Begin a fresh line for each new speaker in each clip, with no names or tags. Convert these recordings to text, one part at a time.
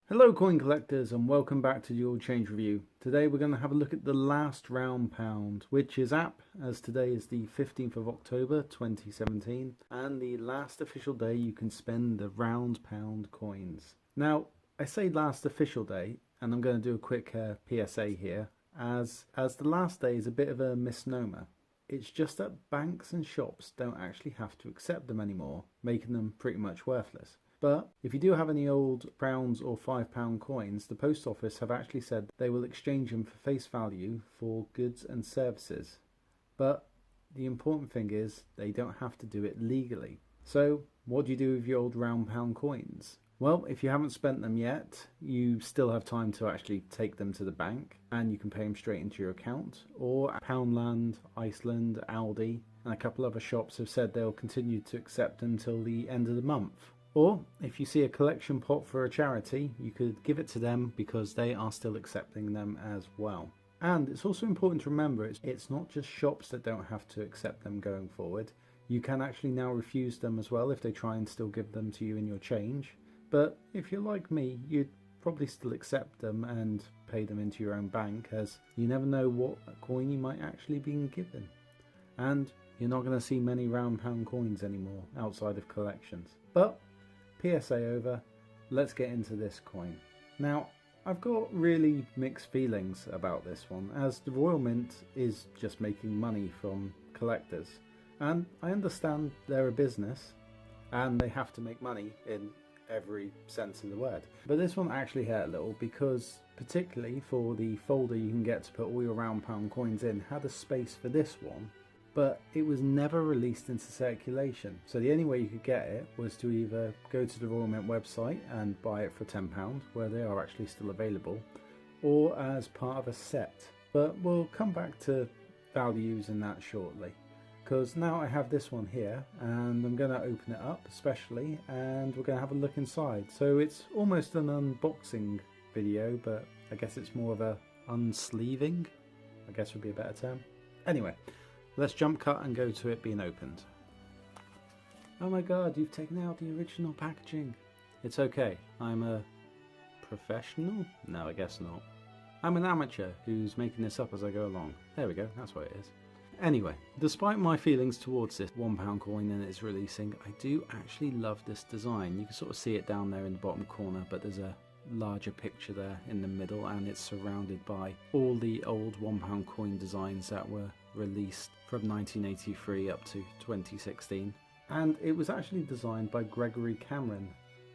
Hello coin collectors and welcome back to the All Change Review. Today we're going to have a look at the last round pound, which is apt as today is the 15th of October 2017 and the last official day you can spend the round pound coins. Now I say last official day and I'm going to do a quick PSA here as the last day is a bit of a misnomer. It's just that banks and shops don't actually have to accept them anymore, making them pretty much worthless. But if you do have any old £1 or £5 coins, the post office have actually said they will exchange them for face value for goods and services. But the important thing is they don't have to do it legally. So what do you do with your old £1 coins? Well, if you haven't spent them yet, you still have time to actually take them to the bank and you can pay them straight into your account. Or Poundland, Iceland, Aldi and a couple other shops have said they'll continue to accept until the end of the month. Or if you see a collection pot for a charity, you could give it to them because they are still accepting them as well. And it's also important to remember it's not just shops that don't have to accept them going forward. You can actually now refuse them as well if they try and still give them to you in your change. But if you're like me, you'd probably still accept them and pay them into your own bank, as you never know what coin you might actually be given. And you're not going to see many £1 coins anymore outside of collections. But PSA over, let's get into this coin. Now, I've got really mixed feelings about this one, as the Royal Mint is just making money from collectors. And I understand they're a business, and they have to make money in every sense of the word. But this one actually hurt a little because, particularly for the folder you can get to put all your £1 coins in, had a space for this one. But it was never released into circulation. So the only way you could get it was to either go to the Royal Mint website and buy it for £10, where they are actually still available, or as part of a set. But we'll come back to values in that shortly. Because now I have this one here, and I'm going to open it up especially, and we're going to have a look inside. So it's almost an unboxing video, but I guess it's more of a unsleeving, I guess would be a better term. Anyway. Let's jump cut and go to it being opened. Oh my god, you've taken out the original packaging. It's okay, I'm a professional? No, I guess not. I'm an amateur who's making this up as I go along. There we go, that's what it is. Anyway, despite my feelings towards this £1 coin and its releasing, I do actually love this design. You can sort of see it down there in the bottom corner, but there's a larger picture there in the middle and it's surrounded by all the old £1 coin designs that were released from 1983 up to 2016. And it was actually designed by Gregory Cameron,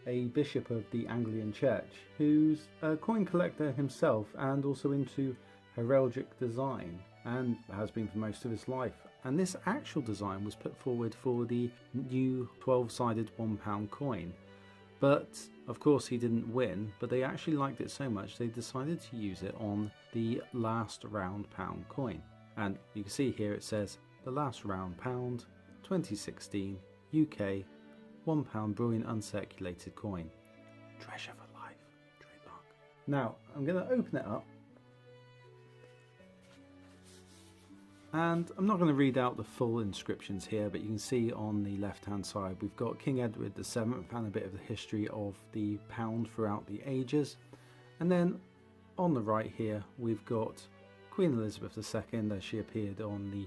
a bishop of the Anglican Church, who's a coin collector himself and also into heraldic design, and has been for most of his life. And this actual design was put forward for the new 12-sided £1 coin. But of course he didn't win, but they actually liked it so much they decided to use it on the last round pound coin. And you can see here it says the last round pound 2016 UK £1 Brilliant Uncirculated coin. Treasure for life. Trademark. Now I'm going to open it up. And I'm not going to read out the full inscriptions here, but you can see on the left hand side we've got King Edward VII and a bit of the history of the pound throughout the ages. And then on the right here we've got Queen Elizabeth II as she appeared on the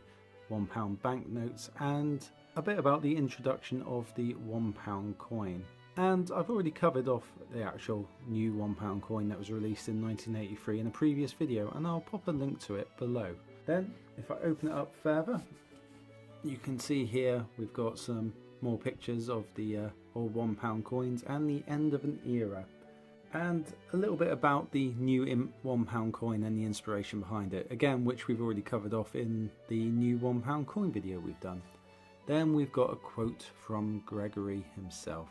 £1 banknotes, and a bit about the introduction of the £1 coin. And I've already covered off the actual new £1 coin that was released in 1983 in a previous video, and I'll pop a link to it below. Then if I open it up further, you can see here we've got some more pictures of the old £1 coins and the end of an era, and a little bit about the new £1 coin and the inspiration behind it, again which we've already covered off in the new £1 coin video we've done. Then we've got a quote from Gregory himself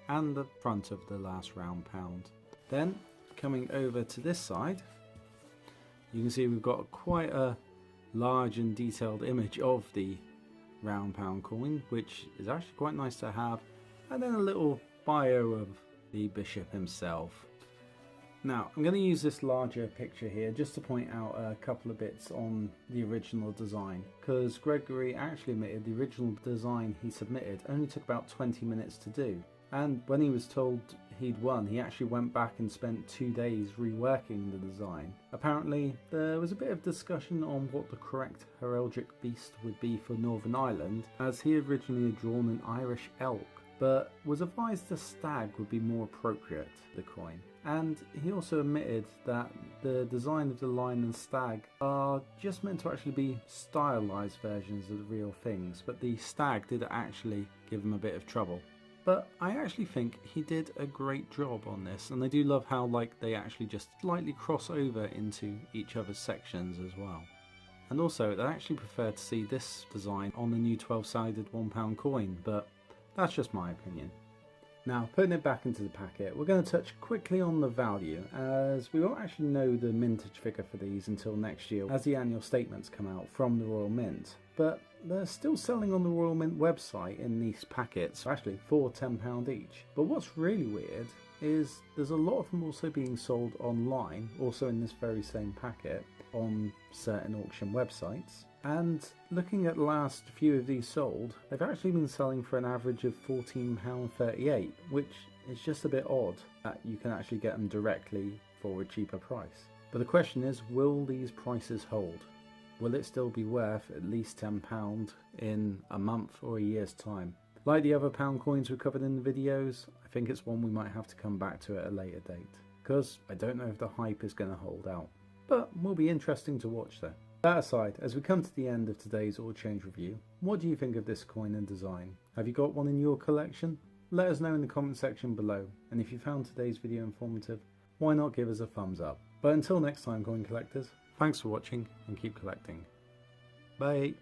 and the front of the last round pound. Then coming over to this side, you can see we've got quite a large and detailed image of the round pound coin, which is actually quite nice to have, and then a little bio of the bishop himself. Now I'm going to use this larger picture here just to point out a couple of bits on the original design, because Gregory actually admitted the original design he submitted only took about 20 minutes to do. And when he was told he'd won, he actually went back and spent 2 days reworking the design. Apparently, there was a bit of discussion on what the correct heraldic beast would be for Northern Ireland, as he originally had drawn an Irish elk, but was advised a stag would be more appropriate for the coin. And he also admitted that the design of the lion and stag are just meant to actually be stylized versions of the real things, but the stag did actually give him a bit of trouble. But I actually think he did a great job on this, and I do love how they actually just slightly cross over into each other's sections as well. And also, I'd actually prefer to see this design on the new 12-sided £1 coin, but that's just my opinion. Now, putting it back into the packet, we're going to touch quickly on the value, as we won't actually know the mintage figure for these until next year, as the annual statements come out from the Royal Mint. But they're still selling on the Royal Mint website in these packets, actually for £10 each. But what's really weird is there's a lot of them also being sold online, also in this very same packet, on certain auction websites. And looking at the last few of these sold, they've actually been selling for an average of £14.38, which is just a bit odd that you can actually get them directly for a cheaper price. But the question is, will these prices hold? Will it still be worth at least £10 in a month or a year's time? Like the other pound coins we covered in the videos, I think it's one we might have to come back to at a later date, because I don't know if the hype is going to hold out. But will be interesting to watch though. That aside, as we come to the end of today's All Change review, what do you think of this coin and design? Have you got one in your collection? Let us know in the comment section below, and if you found today's video informative, why not give us a thumbs up? But until next time, coin collectors, thanks for watching and keep collecting. Bye!